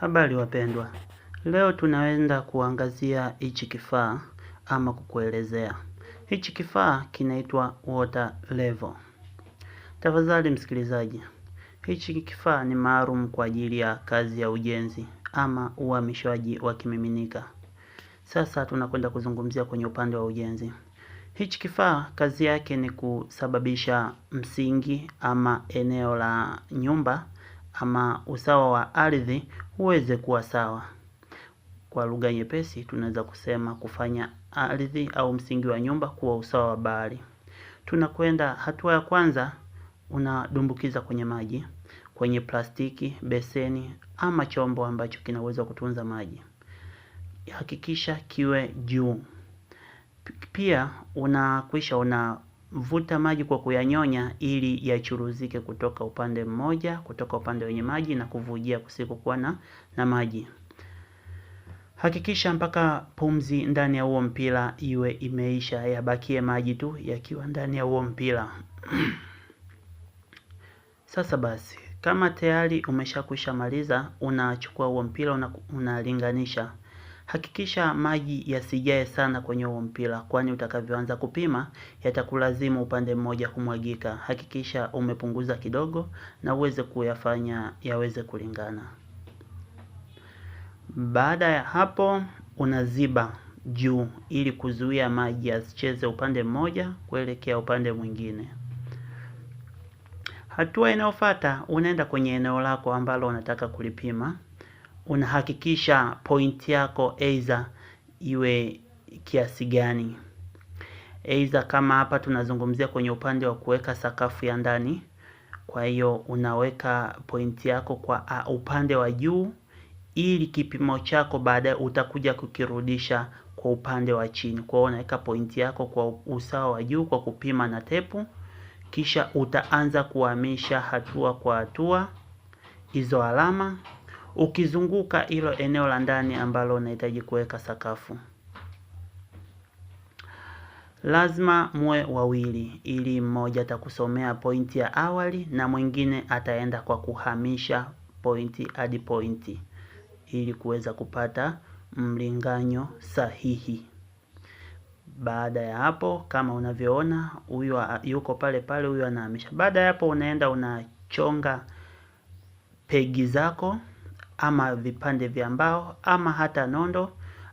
Habari wapendwa, leo tunaenda kuangazia hichi kifaa ama kukuelezea. Hichi kifaa kinaitwa water level. Tafadhali msikilizaji, hichi kifaa ni maalum kwa ajili ya kazi ya ujenzi ama uhamishaji wa kimiminika. Sasa tunakwenda kuzungumzia kwenye upande wa ujenzi. Hichi kifaa kazi yake ni kusababisha msingi ama eneo la nyumba ama usawa wa ardhi uweze kuwa sawa. Kwa lugha nyepesi tunaweza kusema kufanya ardhi au msingi wa nyumba kuwa usawa wa bahari. Tunakwenda hatua ya kwanza, unadumbukiza kwenye maji, kwenye plastiki, beseni ama chombo ambacho kinaweza kutunza maji. Hakikisha kiwe juu. Pia unavuta maji kwa kuyanyonya ili yachuruzike kutoka upande mmoja, kutoka upande wenye maji na kuvujia kusikokuwa na maji. Hakikisha mpaka pumzi ndani ya huo mpira iwe imeisha, yabakie maji tu yakiwa ndani ya huo mpira. Sasa basi, kama tayari umeshakwisha maliza, unachukua huo mpira unalinganisha. Hakikisha maji yasijae sana kwenye huo mpira, kwani utakavyoanza kupima yatakulazimu upande mmoja kumwagika. Hakikisha umepunguza kidogo na uweze kuyafanya yaweze kulingana. Baada ya hapo unaziba juu ili kuzuia maji yasicheze upande mmoja kuelekea upande mwingine. Hatua inayofuata, unaenda kwenye eneo lako ambalo unataka kulipima. Unahakikisha point yako aidha iwe kiasi gani. Aidha kama hapa tunazungumzia kwenye upande wa kuweka sakafu ya ndani. Kwa hiyo unaweka point yako kwa upande wa juu ili kipimo chako baadaye utakuja kukirudisha kwa upande wa chini. Kwa hiyo unaweka point yako kwa usawa wa juu kwa kupima na tepu. Kisha utaanza kuhamisha hatua kwa hatua hizo alama ukizunguka hilo eneo la ndani ambalo unahitaji kuweka sakafu. Lazima muwe wawili ili mmoja atakusomea pointi ya awali na mwingine ataenda kwa kuhamisha pointi hadi pointi ili kuweza kupata mlinganyo sahihi. Baada ya hapo kama unavyoona huyu yuko pale pale, huyu anahamisha. Baada ya hapo unaenda unachonga pegi zako ama vipande vya mbao ama hata nondo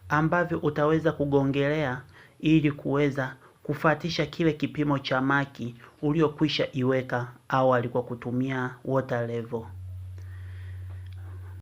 ambavyo utaweza kugongelea ili kuweza kufuatisha kile kipimo cha maki uliokwisha iweka awali kwa kutumia water level.